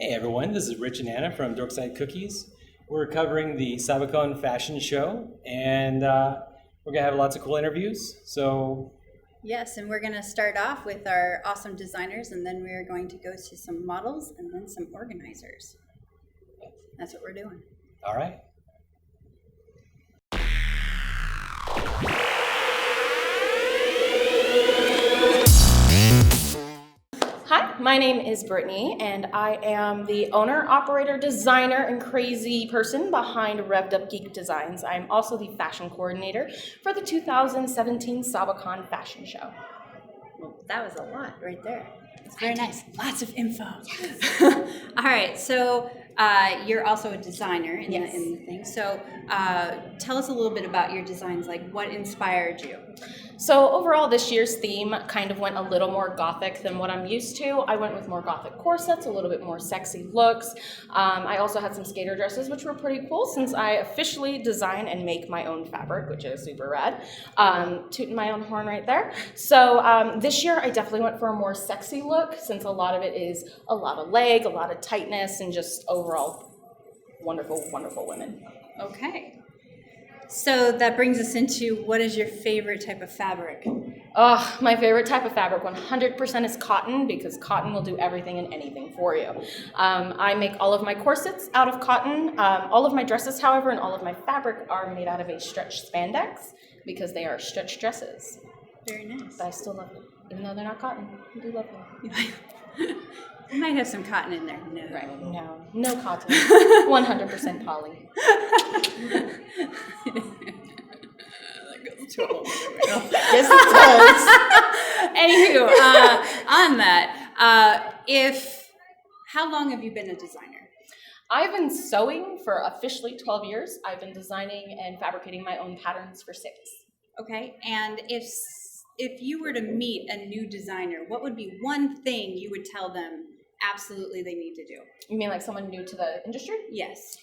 Hey everyone, this is Rich and Anna from Dorkside Cookies. We're covering the Sabakon fashion show, and we're gonna have lots of cool interviews. So Yes, and we're going to start off with our awesome designers, and then we're going to go to some models and then some organizers. That's what we're doing. all right. Hi, my name is Brittany, and I am the owner, operator, designer, and crazy person behind Rev'd Up Geek Designs. I'm also the fashion coordinator for the 2017 Sabakon fashion show. Well, that was a lot right there. It's very nice. Lots of info. Yes. All right, so you're also a designer in the thing. So tell us a little bit about your designs, like what inspired you? So overall, this year's theme kind of went a little more gothic than what I'm used to. I went with more gothic corsets, a little bit more sexy looks. I also had some skater dresses, which were pretty cool since I officially design and make my own fabric, which is super rad. Tooting my own horn right there. So this year, I definitely went for a more sexy look since a lot of it is a lot of leg, a lot of tightness, and just overall wonderful, wonderful women. Okay. So that brings us into what is your favorite type of fabric? Oh, my favorite type of fabric 100% is cotton, because cotton will do everything and anything for you. I make all of my corsets out of cotton. All of my dresses, however, and all of my fabric are made out of a stretch spandex because they are stretch dresses. Very nice. But I still love them, even though they're not cotton. I do love them. You might have some cotton in there. No. Right. No cotton. 100% poly. That goes to a whole other Yes, it does. Anywho, on that, how long have you been a designer? I've been sewing for officially 12 years. I've been designing and fabricating my own patterns for 6. Okay, and if you were to meet a new designer, what would be one thing you would tell them absolutely they need to do? You mean like someone new to the industry? Yes.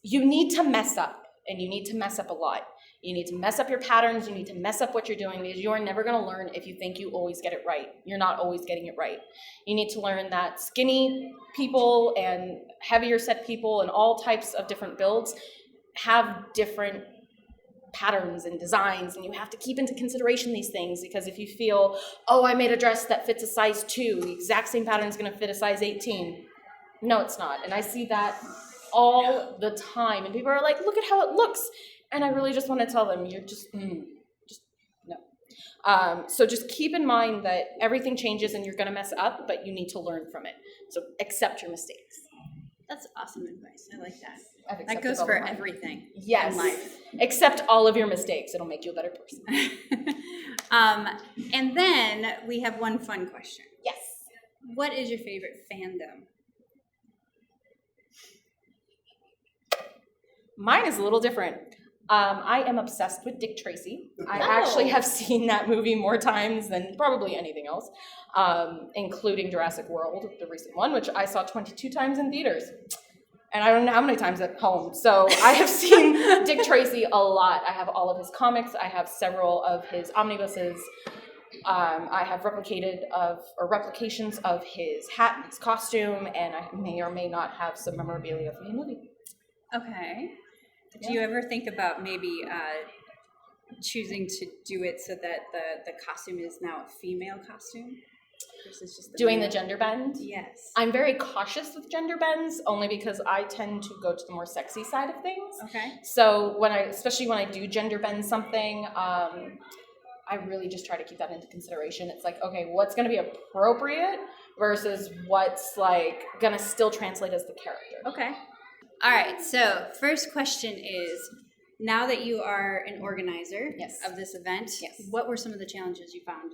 You need to mess up, and you need to mess up a lot. You need to mess up your patterns. You need to mess up what you're doing, because you're never going to learn if you think you always get it right. You're not always getting it right. You need to learn that skinny people and heavier set people and all types of different builds have different patterns and designs, and you have to keep into consideration these things, because if you feel, oh, I made a dress that fits a size 2, the exact same pattern is going to fit a size 18. No, it's not. And I see that all the time, and people are like, look at how it looks. And I really just want to tell them, you're just no. So just keep in mind that everything changes and you're going to mess up, but you need to learn from it. So accept your mistakes. That's awesome advice. I like that. That goes for everything in life. Accept all of your mistakes. It'll make you a better person. And then we have one fun question. Yes. What is your favorite fandom? Mine is a little different. I am obsessed with Dick Tracy. I actually have seen that movie more times than probably anything else, including Jurassic World, the recent one, which I saw 22 times in theaters. And I don't know how many times at home. So I have seen Dick Tracy a lot. I have all of his comics. I have several of his omnibuses. I have replications of his hat and his costume, and I may or may not have some memorabilia from the movie. Okay. Do you ever think about maybe choosing to do it so that the costume is now a female costume versus just doing the gender bend? Yes. I'm very cautious with gender bends, only because I tend to go to the more sexy side of things. Okay. So especially when I do gender bend something, I really just try to keep that into consideration. It's like, okay, what's going to be appropriate versus what's like going to still translate as the character. Okay. All right, so first question is, now that you are an organizer of this event, what were some of the challenges you found?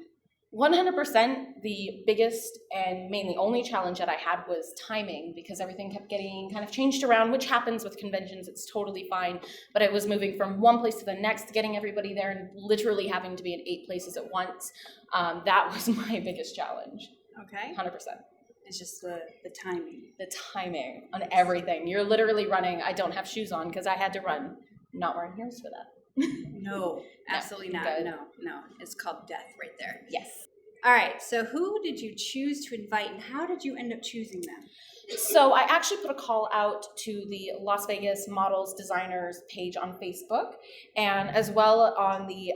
100%, the biggest and mainly only challenge that I had was timing, because everything kept getting kind of changed around, which happens with conventions. It's totally fine. But it was moving from one place to the next, getting everybody there, and literally having to be in 8 places at once. That was my biggest challenge. Okay. 100%. It's just the timing. The timing on everything. You're literally running. I don't have shoes on because I had to run. Not wearing heels for that. No, absolutely not. No. It's called death right there. Yes. All right, so who did you choose to invite and how did you end up choosing them? So I actually put a call out to the Las Vegas models designers page on Facebook, and as well on the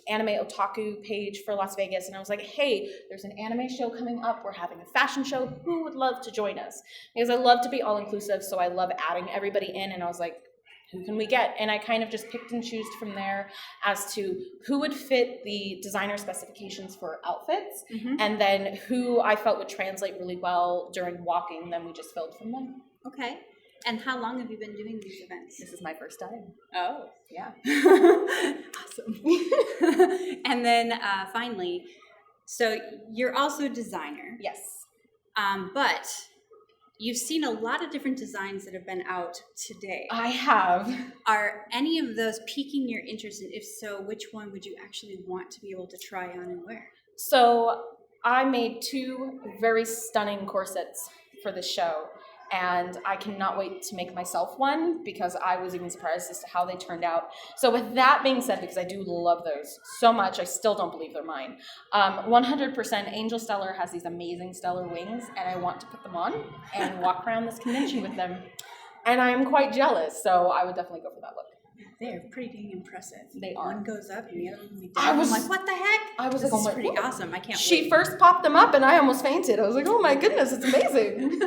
anime otaku page for Las Vegas. And I was like, hey, there's an anime show coming up. We're having a fashion show. Who would love to join us? Because I love to be all inclusive, so I love adding everybody in. And I was like, who can we get? And I kind of just picked and chose from there as to who would fit the designer specifications for outfits, and then who I felt would translate really well during walking. Then we just filled from them. Okay. And how long have you been doing these events? This is my first time. Oh. Yeah. Awesome. And then finally, so you're also a designer. Yes. But you've seen a lot of different designs that have been out today. I have. Are any of those piquing your interest? And if so, which one would you actually want to be able to try on and wear? So I made 2 very stunning corsets for the show, and I cannot wait to make myself one because I was even surprised as to how they turned out. So with that being said, because I do love those so much, I still don't believe they're mine. 100% Angel Stellar has these amazing stellar wings, and I want to put them on and walk around this convention with them. And I am quite jealous, so I would definitely go for that look. They are pretty dang impressive. They are. One goes up and the other one goes I down. was I'm like, what the heck? I was This like, oh is my pretty God. awesome. I can't She wait. first popped them up, and I almost fainted. I was like, oh my goodness, it's amazing.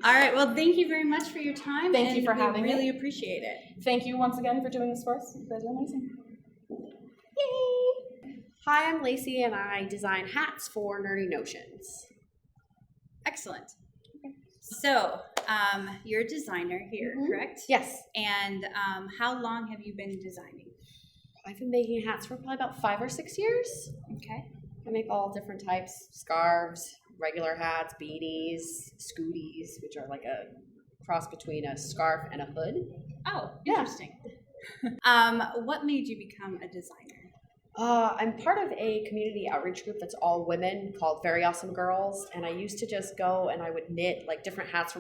All right. Well, thank you very much for your time. Thank you for having me. Really appreciate it. Thank you once again for doing this for us. You guys are amazing. Yay! Hi, I'm Lacey, and I design hats for Nerdy Notions. Excellent. So, you're a designer here, correct? Yes, And how long have you been designing? I've been making hats for probably about 5 or 6 years. Okay. I make all different types: scarves, regular hats, beanies, scooties, which are like a cross between a scarf and a hood. Oh, Yeah. interesting. What made you become a designer? I'm part of a community outreach group that's all women called Very Awesome Girls, and I used to just go and I would knit like different hats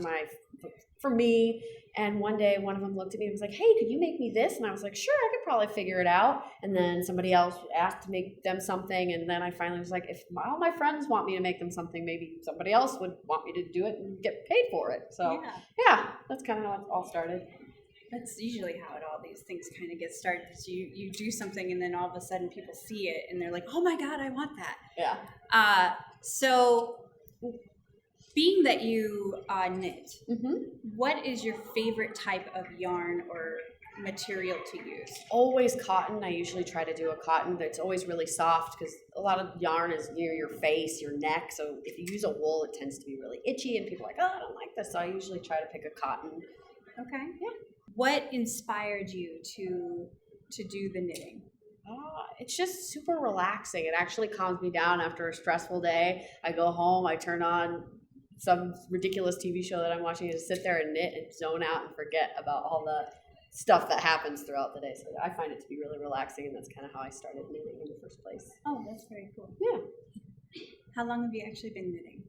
for me. And one day, one of them looked at me and was like, "Hey, could you make me this?" And I was like, "Sure, I could probably figure it out." And then somebody else asked to make them something, and then I finally was like, "If all my friends want me to make them something, maybe somebody else would want me to do it and get paid for it." So yeah, that's kind of how it all started. That's usually how all these things kind of get started. Is you do something and then all of a sudden people see it and they're like, "Oh my God, I want that." Yeah. So being that you knit, Mm-hmm. what is your favorite type of yarn or material to use? Always cotton. I usually try to do a cotton that's always really soft because a lot of yarn is near your face, your neck. So if you use a wool, it tends to be really itchy and people are like, "Oh, I don't like this." So I usually try to pick a cotton. Okay. Yeah. What inspired you to do the knitting? It's just super relaxing. It actually calms me down after a stressful day. I go home, I turn on some ridiculous TV show that I'm watching and just sit there and knit and zone out and forget about all the stuff that happens throughout the day. So I find it to be really relaxing, and that's kind of how I started knitting in the first place. Oh, that's very cool. Yeah. How long have you actually been knitting?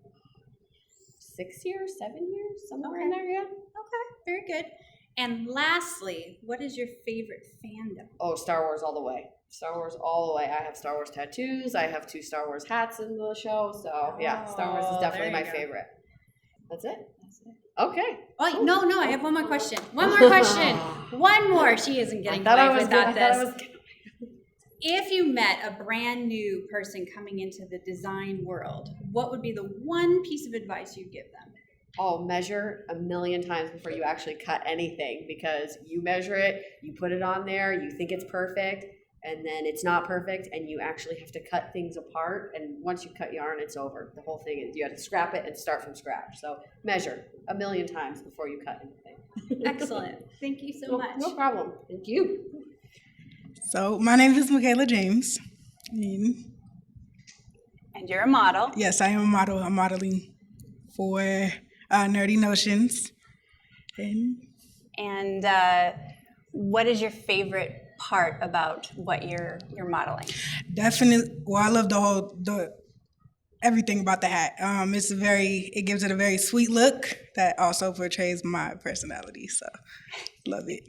6 years, 7 years, somewhere in Okay. there, yeah. Okay, very good. And lastly, what is your favorite fandom? Oh, Star Wars all the way. Star Wars all the way. I have Star Wars tattoos. I have 2 Star Wars hats in the show. So yeah, Star Wars is definitely my favorite. That's it? That's it. Okay. Oh, no, I have one more question. One more question. One more. She isn't getting away without this. If you met a brand new person coming into the design world, what would be the one piece of advice you'd give them? Oh, measure a million times before you actually cut anything, because you measure it, you put it on there, you think it's perfect, and then it's not perfect, and you actually have to cut things apart. And once you cut yarn, it's over. The whole thing is you have to scrap it and start from scratch. So measure a million times before you cut anything. Excellent. Thank you so much. No problem. Thank you. So my name is Michaela James. And you're a model. Yes, I am a model. I'm modeling for Nerdy Notions. And what is your favorite part about what you're modeling? Definitely, well, I love everything about the hat. It gives it a very sweet look that also portrays my personality. So, love it.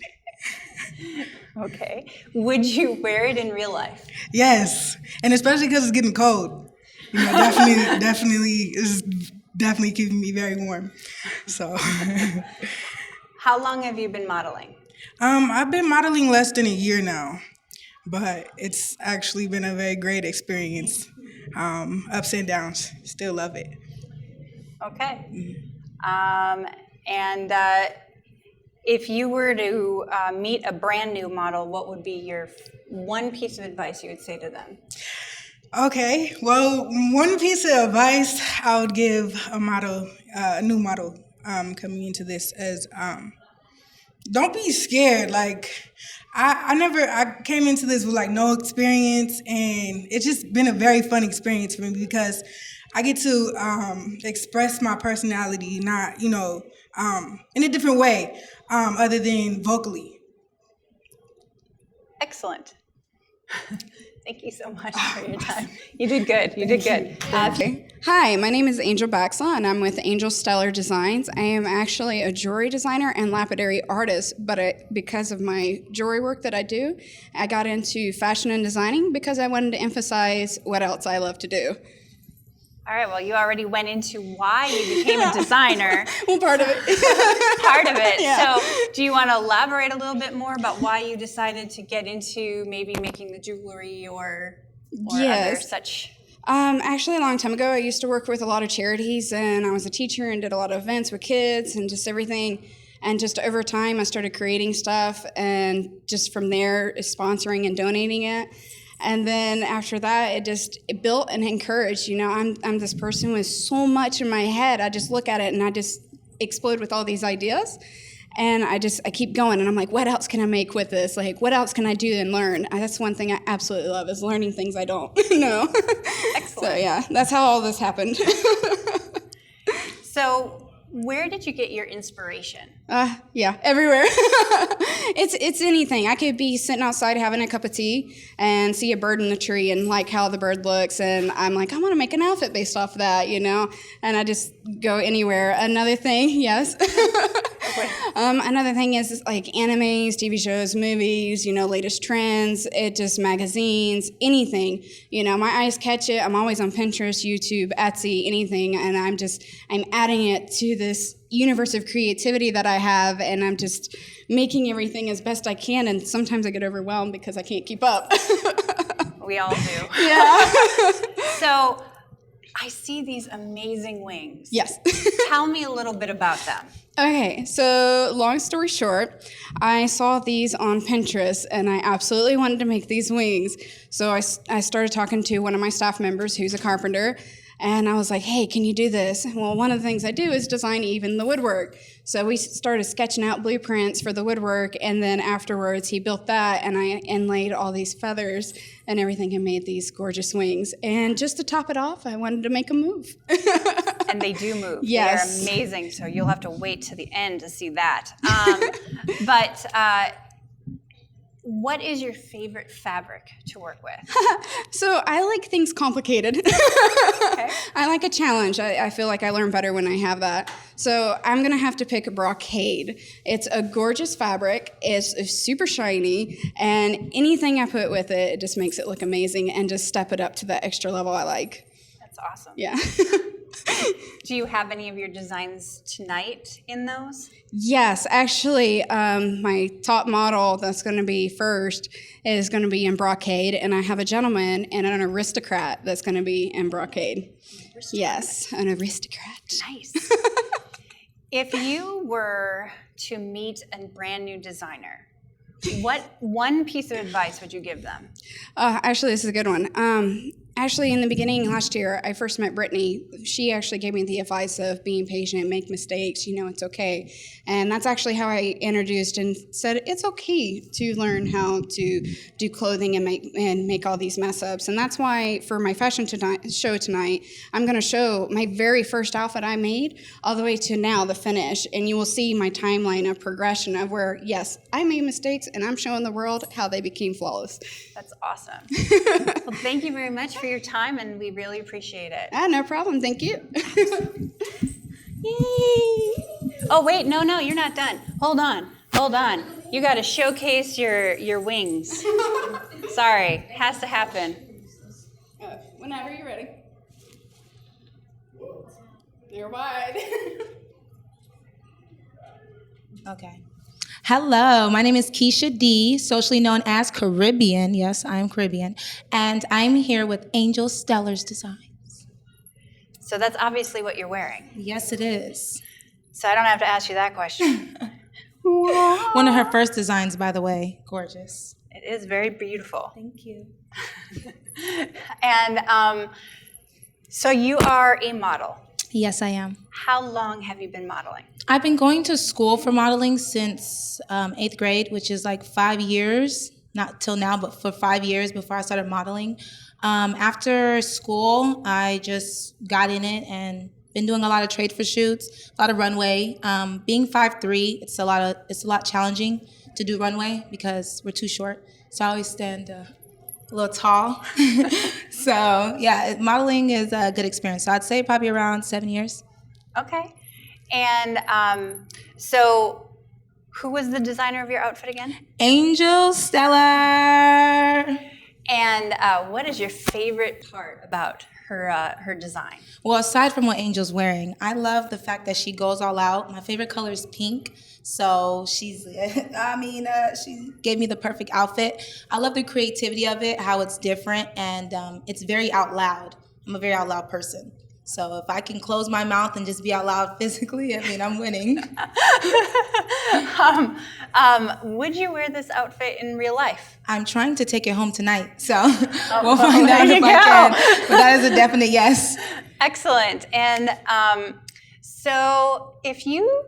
Okay. Would you wear it in real life? Yes, and especially because it's getting cold. definitely is definitely keeping me very warm. So, How long have you been modeling? I've been modeling less than a year now, but it's actually been a very great experience. Ups and downs, still love it. Okay. And if you were to meet a brand new model, what would be your one piece of advice you would say to them? Okay, well, one piece of advice I would give a new model coming into this is don't be scared. Like, I came into this with like no experience, and it's just been a very fun experience for me because I get to express my personality, not, in a different way, other than vocally. Excellent. Thank you so much for your time. You did good. You did good. Hi, my name is Angel Baxlaw, and I'm with Angel Stellar Designs. I am actually a jewelry designer and lapidary artist, but because of my jewelry work that I do, I got into fashion and designing because I wanted to emphasize what else I love to do. All right, well, you already went into why you became a designer. Well, part of it. Part of it. Yeah. So do you want to elaborate a little bit more about why you decided to get into maybe making the jewelry or other Yes. such? Actually, a long time ago, I used to work with a lot of charities, and I was a teacher and did a lot of events with kids and just everything. And just over time, I started creating stuff, and just from there, sponsoring and donating it. And then after that, it built and encouraged. I'm this person with so much in my head. I just look at it and I just explode with all these ideas. And I keep going, and I'm like, what else can I make with this? Like, what else can I do and learn? That's one thing I absolutely love, is learning things I don't know. Excellent. So yeah, that's how all this happened. So where did you get your inspiration? Yeah, everywhere. It's anything. I could be sitting outside having a cup of tea and see a bird in the tree and like how the bird looks, and I'm like, I want to make an outfit based off of that, and I just go anywhere. Another thing, yes. Another thing is like animes, TV shows, movies, latest trends, magazines, anything. My eyes catch it. I'm always on Pinterest, YouTube, Etsy, anything, and I'm adding it to this universe of creativity that I have, and I'm just making everything as best I can, and sometimes I get overwhelmed because I can't keep up. We all do. Yeah. So I see these amazing wings. Yes. Tell me a little bit about them. Okay, so long story short, I saw these on Pinterest, and I absolutely wanted to make these wings. So I started talking to one of my staff members who's a carpenter, and I was like, hey, can you do this? Well, one of the things I do is design even the woodwork. So we started sketching out blueprints for the woodwork, and then afterwards he built that, and I inlaid all these feathers and everything and made these gorgeous wings. And just to top it off, I wanted to make a move. And they do move. Yes. They're amazing, so you'll have to wait to the end to see that. But what is your favorite fabric to work with? So I like things complicated. Okay. I like a challenge. I feel like I learn better when I have that. So I'm going to have to pick a brocade. It's a gorgeous fabric. It's super shiny. And anything I put with it, it just makes it look amazing and just step it up to that extra level I like. That's awesome. Yeah. Do you have any of your designs tonight in those? Yes, actually, my top model that's going to be first is going to be in brocade, and I have a gentleman and an aristocrat that's going to be in brocade. Yes, an aristocrat. Nice. If you were to meet a brand new designer, what one piece of advice would you give them? Actually, this is a good one. Actually, in the beginning last year, I first met Brittany. She actually gave me the advice of being patient, make mistakes, it's okay. And that's actually how I introduced and said it's okay to learn how to do clothing and make all these mess ups. And that's why for my fashion show tonight, I'm going to show my very first outfit I made all the way to now, the finish. And you will see my timeline of progression of where, yes, I made mistakes and I'm showing the world how they became flawless. That's awesome. Well, thank you very much for your time, and we really appreciate it. No problem. Thank you. Yay! Oh, wait, no, you're not done. Hold on. You got to showcase your wings. Sorry, has to happen. Whenever you're ready. You're wide. Okay. Hello, my name is Keisha D, socially known as Caribbean. Yes, I am Caribbean. And I'm here with Angel Stellar's Designs. So that's obviously what you're wearing. Yes, it is. So I don't have to ask you that question. One of her first designs, by the way. Gorgeous. It is very beautiful. Thank you. And so you are a model. Yes, I am. How long have you been modeling? I've been going to school for modeling since 8th grade, which is like 5 years. Not till now, but for 5 years before I started modeling. After school, I just got in it and been doing a lot of trade for shoots, a lot of runway. Being 5'3", it's a lot challenging to do runway because we're too short. So I always stand a little tall. So yeah, modeling is a good experience. So I'd say probably around 7 years. Okay. And so who was the designer of your outfit again? Angel Stellar. And what is your favorite part about her design? Well, aside from what Angel's wearing, I love the fact that she goes all out. My favorite color is pink, so she gave me the perfect outfit. I love the creativity of it, how it's different, and it's very out loud. I'm a very out loud person. So if I can close my mouth and just be out loud physically, I mean, I'm winning. Would you wear this outfit in real life? I'm trying to take it home tonight, so we'll find out if I can. But that is a definite yes. Excellent. And so if you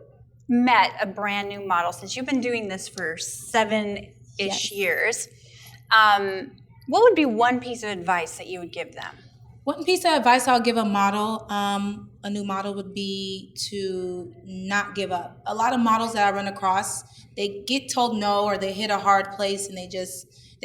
met a brand new model, since you've been doing this for 7-ish years, what would be one piece of advice that you would give them? One piece of advice I'll give a model, a new model, would be to not give up. A lot of models that I run across, they get told no or they hit a hard place and they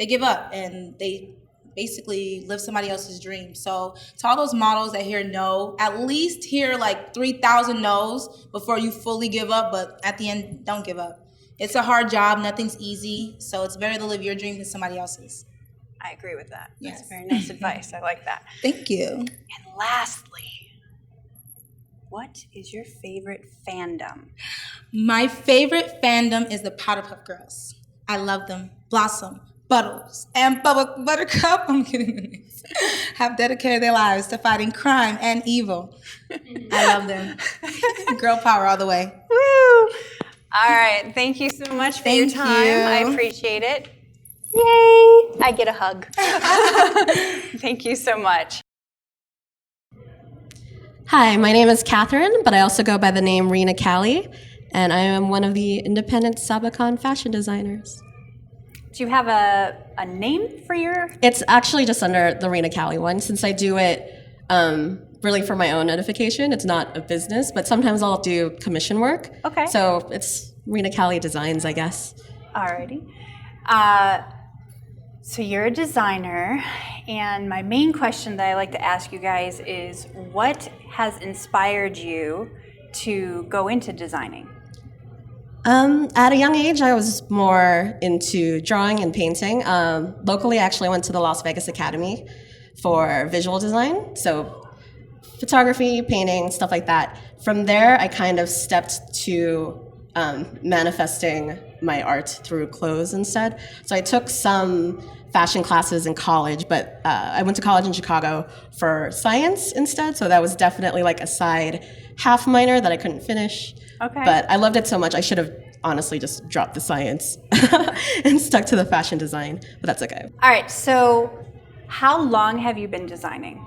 give up and they basically live somebody else's dream. So to all those models that hear no, at least hear like 3,000 no's before you fully give up, but at the end, don't give up. It's a hard job, nothing's easy, so it's better to live your dream than somebody else's. I agree with that. Yes. That's very nice advice. I like that. Thank you. And lastly, what is your favorite fandom? My favorite fandom is the Powder Puff Girls. I love them. Blossom, Buttles, and Buttercup, I'm kidding, the names, have dedicated their lives to fighting crime and evil. I love them. Girl power all the way. Woo! All right. Thank you so much for your time. I appreciate it. Yay! I get a hug. Thank you so much. Hi, my name is Catherine, but I also go by the name Rena Callie, and I am one of the independent Sabakon fashion designers. Do you have a name for your? It's actually just under the Rena Callie one, since I do it really for my own edification. It's not a business, but sometimes I'll do commission work. Okay. So it's Rena Callie Designs, I guess. Alrighty. So you're a designer, and my main question that I like to ask you guys is, what has inspired you to go into designing? At a young age, I was more into drawing and painting. Locally, I actually went to the Las Vegas Academy for visual design, so photography, painting, stuff like that. From there, I kind of stepped to manifesting my art through clothes instead. So I took some fashion classes in college, but I went to college in Chicago for science instead, so that was definitely like a side half minor that I couldn't finish. Okay. But I loved it so much, I should have honestly just dropped the science and stuck to the fashion design, but that's okay. All right, so how long have you been designing?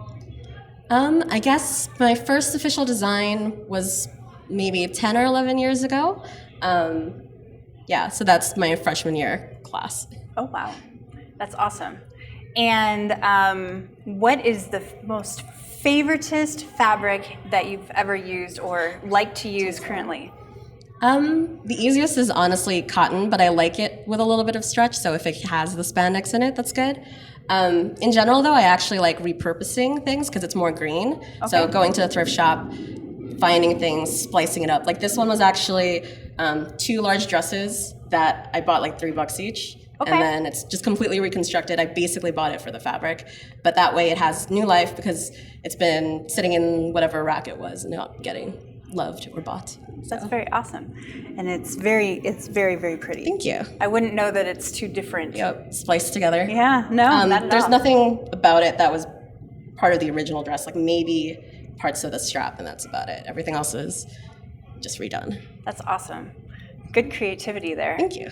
I guess my first official design was maybe 10 or 11 years ago. Yeah, so that's my freshman year class. Oh, wow. That's awesome. And what is the most favoritist fabric that you've ever used or like to use currently? The easiest is honestly cotton, but I like it with a little bit of stretch, so if it has the spandex in it, that's good. In general, though, I actually like repurposing things because it's more green. Okay. So going to a thrift shop, finding things, splicing it up. Like this one was actually 2 large dresses that I bought like $3 each. Okay. And then it's just completely reconstructed. I basically bought it for the fabric, but that way it has new life because it's been sitting in whatever rack it was, not getting loved or bought. That's very awesome. And it's very, very pretty. Thank you. I wouldn't know that it's two different. Yep, spliced together. Yeah, no, not at There's all. nothing about it that was part of the original dress, like maybe parts of the strap, and that's about it. Everything else is just redone. That's awesome. Good creativity there. Thank you.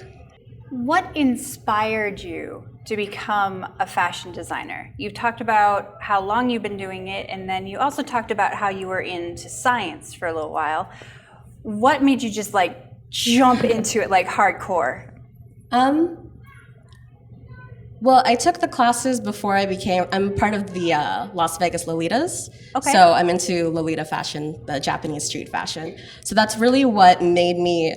What inspired you to become a fashion designer? You've talked about how long you've been doing it, and then you also talked about how you were into science for a little while. What made you just like jump into it like hardcore? Well, I took the classes before I'm part of the Las Vegas Lolitas. Okay. So I'm into Lolita fashion, the Japanese street fashion. So that's really what made me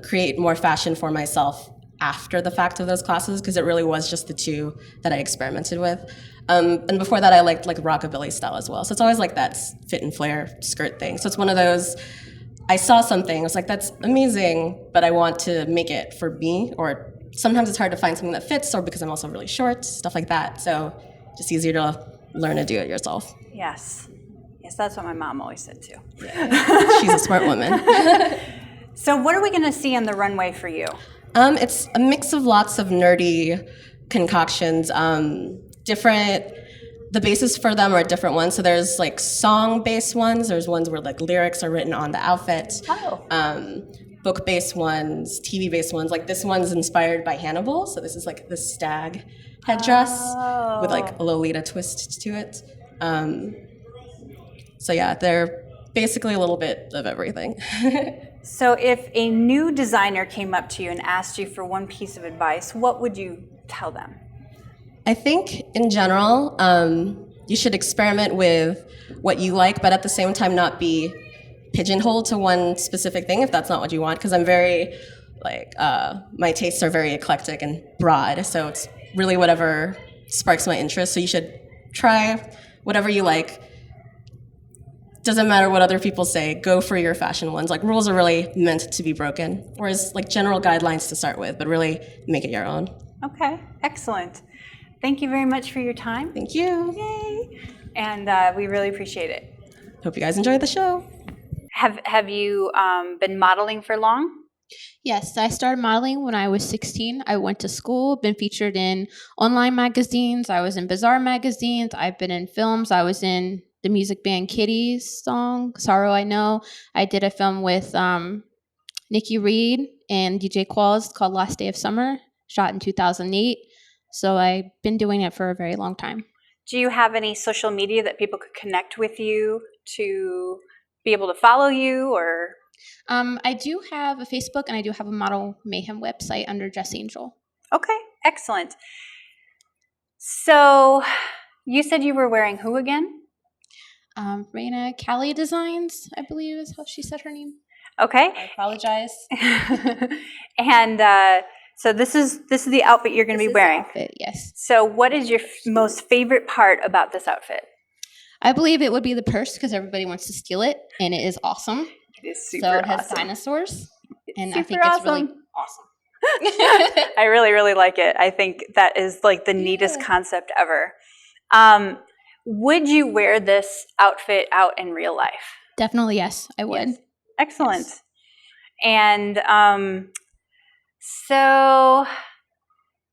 create more fashion for myself after the fact of those classes, because it really was just the two that I experimented with. And before that, I liked like rockabilly style as well. So it's always like that fit and flare skirt thing. So it's one of those, I saw something, I was like, that's amazing, but I want to make it for me, or sometimes it's hard to find something that fits, or because I'm also really short, stuff like that. So just easier to learn to do it yourself. Yes. Yes, that's what my mom always said too. She's a smart woman. So what are we going to see on the runway for you? It's a mix of lots of nerdy concoctions, the bases for them are different ones. So there's like song-based ones, there's ones where like lyrics are written on the outfit. Oh. Book-based ones, TV-based ones. Like this one's inspired by Hannibal, so this is like the stag headdress with like a Lolita twist to it. So yeah, they're basically a little bit of everything. So if a new designer came up to you and asked you for one piece of advice, what would you tell them? I think in general, you should experiment with what you like, but at the same time not be pigeonholed to one specific thing if that's not what you want, because I'm very, like, my tastes are very eclectic and broad, so it's really whatever sparks my interest. So you should try whatever you like. Doesn't matter what other people say, go for your fashion ones. Like, rules are really meant to be broken, whereas like general guidelines to start with, but really make it your own. Okay, excellent. Thank you very much for your time. Thank you. Yay! And we really appreciate it. Hope you guys enjoyed the show. Have you been modeling for long? Yes, I started modeling when I was 16. I went to school, been featured in online magazines. I was in Bazaar magazines. I've been in films. I was in the music band Kitty's song, Sorrow I Know. I did a film with Nikki Reed and DJ Qualls called Last Day of Summer, shot in 2008. So I've been doing it for a very long time. Do you have any social media that people could connect with you to be able to follow you, or? I do have a Facebook, and I do have a Model Mayhem website under Jess Angel. Okay, excellent. So you said you were wearing who again? Raina Callie Designs, I believe is how she said her name. Okay. I apologize. And so this is the outfit you're going to be wearing. Outfit, yes. So what is your most favorite part about this outfit? I believe it would be the purse because everybody wants to steal it, and it is awesome. It is super So it has awesome. dinosaurs, and I Super think it's really awesome. awesome. I really, really like it. I think that is like the neatest concept ever. Would you wear this outfit out in real life? Definitely, yes, I would. Yes. Excellent. Yes. And so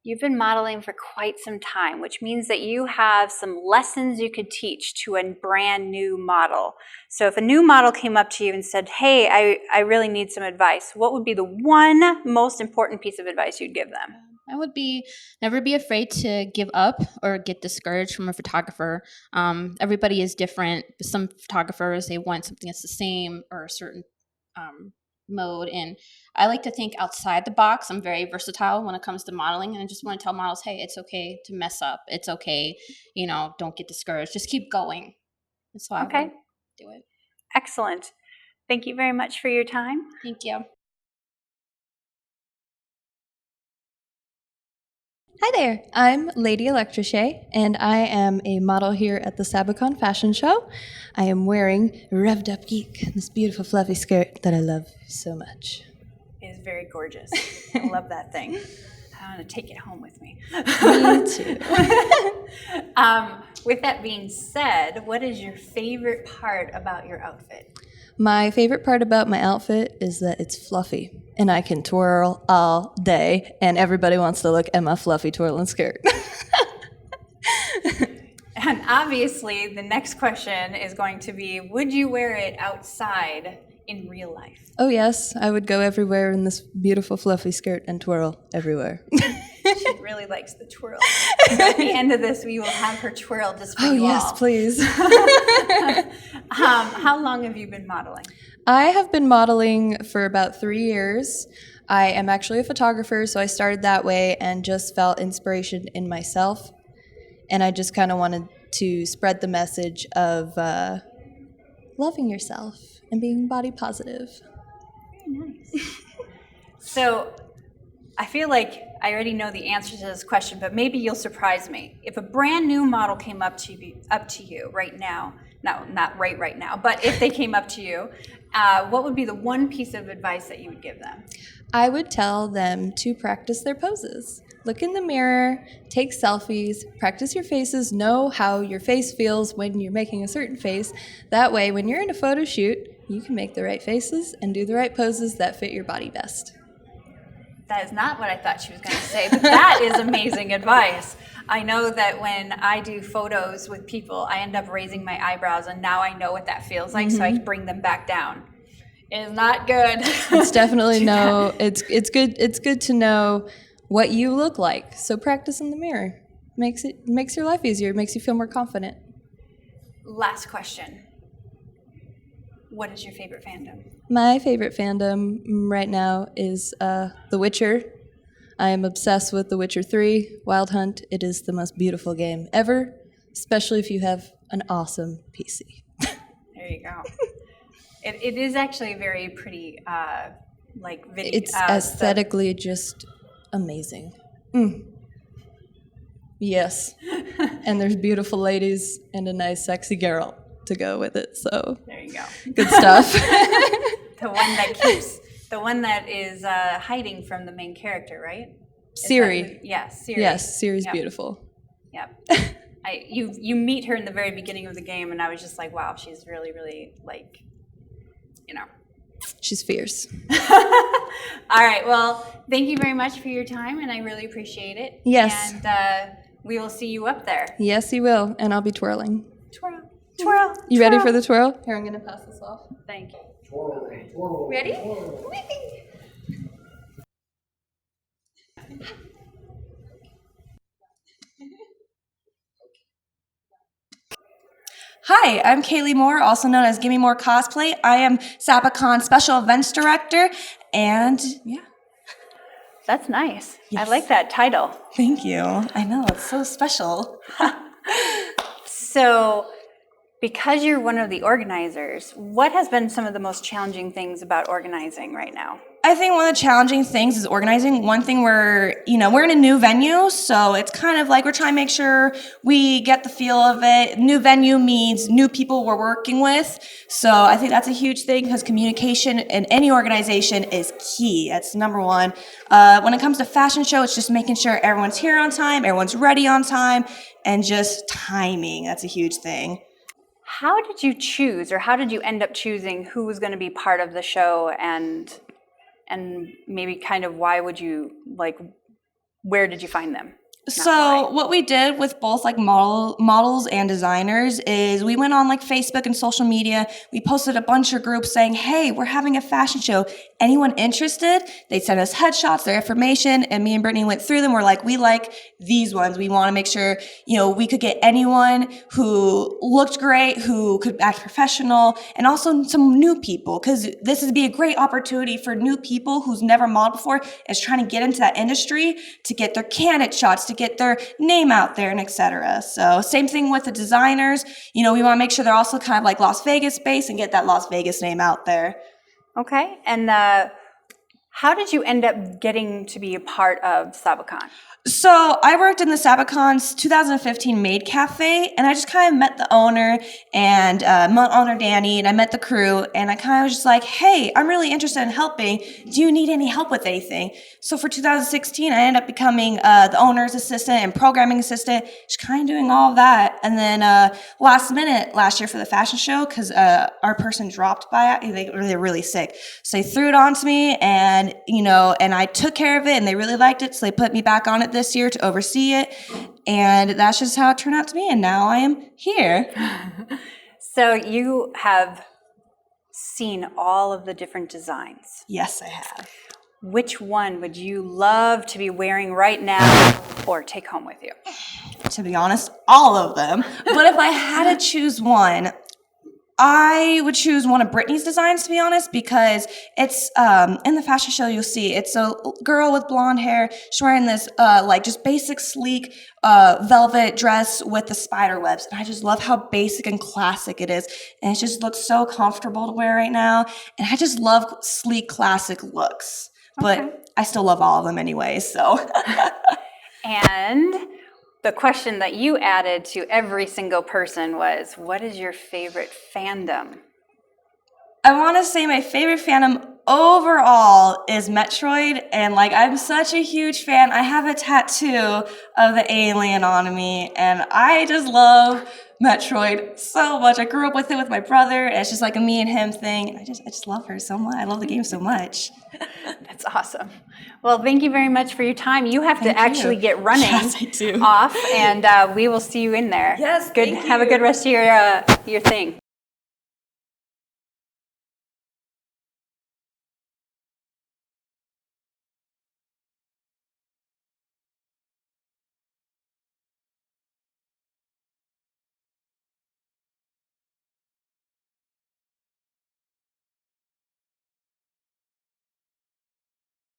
you've been modeling for quite some time, which means that you have some lessons you could teach to a brand new model. So if a new model came up to you and said, hey, I really need some advice, what would be the one most important piece of advice you'd give them? I would never be afraid to give up or get discouraged from a photographer. Everybody is different. Some photographers, they want something that's the same or a certain mode. And I like to think outside the box. I'm very versatile when it comes to modeling. And I just want to tell models, hey, it's okay to mess up. It's okay. Don't get discouraged. Just keep going. That's why I would do it. Excellent. Thank you very much for your time. Thank you. Hi there, I'm Lady Electriche, and I am a model here at the Sabakon fashion show. I am wearing Rev'd Up Geek, this beautiful fluffy skirt that I love so much. It is very gorgeous. I love that thing. I'm going to take it home with me. Me too. With that being said, what is your favorite part about your outfit? My favorite part about my outfit is that it's fluffy and I can twirl all day and everybody wants to look at my fluffy twirling skirt. And obviously, the next question is going to be, would you wear it outside in real life? Oh yes, I would go everywhere in this beautiful fluffy skirt and twirl everywhere. She really likes the twirl. At the end of this, we will have her twirl just for Oh you yes, all. please. How long have you been modeling? I have been modeling for about 3 years. I am actually a photographer, so I started that way and just felt inspiration in myself. And I just kind of wanted to spread the message of loving yourself and being body positive. Very nice. So I feel like I already know the answer to this question, but maybe you'll surprise me. If a brand new model came up to you right now, no, not right now, but if they came up to you, what would be the one piece of advice that you would give them? I would tell them to practice their poses. Look in the mirror, take selfies, practice your faces, know how your face feels when you're making a certain face. That way, when you're in a photo shoot, you can make the right faces and do the right poses that fit your body best. That is not what I thought she was going to say, but that is amazing advice. I know that when I do photos with people, I end up raising my eyebrows, and now I know what that feels like, so I bring them back down. It is not good. It's definitely it's good to know what you look like. So practice in the mirror. Makes your life easier, makes you feel more confident. Last question. What is your favorite fandom? My favorite fandom right now is The Witcher. I am obsessed with The Witcher 3, Wild Hunt. It is the most beautiful game ever, especially if you have an awesome PC. There you go. It is actually a very pretty, video. It's aesthetically just amazing. Yes. And there's beautiful ladies and a nice sexy girl to go with it, so There you go. good stuff. The one that is hiding from the main character, right? Siri. Yes, Siri. Yes, Siri's Yep. beautiful. Yep. You meet her in the very beginning of the game, and I was just like, wow, she's really, really She's fierce. All right. Well, thank you very much for your time, and I really appreciate it. Yes. And we will see you up there. Yes, you will, and I'll be twirling. Twirl, twirl. You ready for the twirl? Here, I'm gonna pass this off. Thank you. Ready? Hi, I'm Kaylee Moore, also known as Gimme More Cosplay. I am Sabakon Special Events Director, and yeah. That's nice. Yes. I like that title. Thank you. I know, it's so special. So, because you're one of the organizers, what has been some of the most challenging things about organizing right now? I think one of the challenging things is organizing. One thing we're in a new venue, so it's kind of like we're trying to make sure we get the feel of it. New venue means new people we're working with. So I think that's a huge thing because communication in any organization is key. That's number one. When it comes to fashion show, it's just making sure everyone's here on time, everyone's ready on time, and just timing. That's a huge thing. How did you choose, or how did you end up choosing who was going to be part of the show, and maybe kind of why would you, where did you find them? So what we did with both models and designers is we went on Facebook and social media. We posted a bunch of groups saying, hey, we're having a fashion show. Anyone interested? They'd send us headshots, their information, and me and Brittany went through them. We're like, we like these ones. We want to make sure, we could get anyone who looked great, who could act professional, and also some new people, because this would be a great opportunity for new people who's never modeled before and is trying to get into that industry to get their candid shots, to get their name out there, and etc. So same thing with the designers. We want to make sure they're also kind of Las Vegas based and get that Las Vegas name out there. Okay, and How did you end up getting to be a part of Sabakon? So I worked in the Sabakon's 2015 Maid Cafe, and I just kind of met the owner and owner Danny, and I met the crew, and I kind of was just like, hey, I'm really interested in helping. Do you need any help with anything? So for 2016, I ended up becoming the owner's assistant and programming assistant, just kind of doing all of that. And then last minute, last year for the fashion show, because our person dropped by, they were really sick. So they threw it on to me, and and I took care of it, and they really liked it, so they put me back on it this year to oversee it, and that's just how it turned out to be, and now I am here. So you have seen all of the different designs. Yes, I have. Which one would you love to be wearing right now or take home with you? To be honest, all of them. But if I had to choose one, I would choose one of Brittany's designs, to be honest, because it's in the fashion show you'll see it's a girl with blonde hair. She's wearing this just basic sleek velvet dress with the spider webs, and I just love how basic and classic it is, and it just looks so comfortable to wear right now, and I just love sleek classic looks. Okay. But I still love all of them anyway, so. And the question that you added to every single person was, what is your favorite fandom? I want to say my favorite fandom overall is Metroid, and I'm such a huge fan. I have a tattoo of the alien on me, and I just love Metroid so much. I grew up with it with my brother, and it's just like a me and him thing. And I just love her so much. I love the game so much. That's awesome. Well, thank you very much for your time. You have to actually get running Yes, I do. off, and we will see you in there. Yes, Good. thank Have a you. good rest of your thing.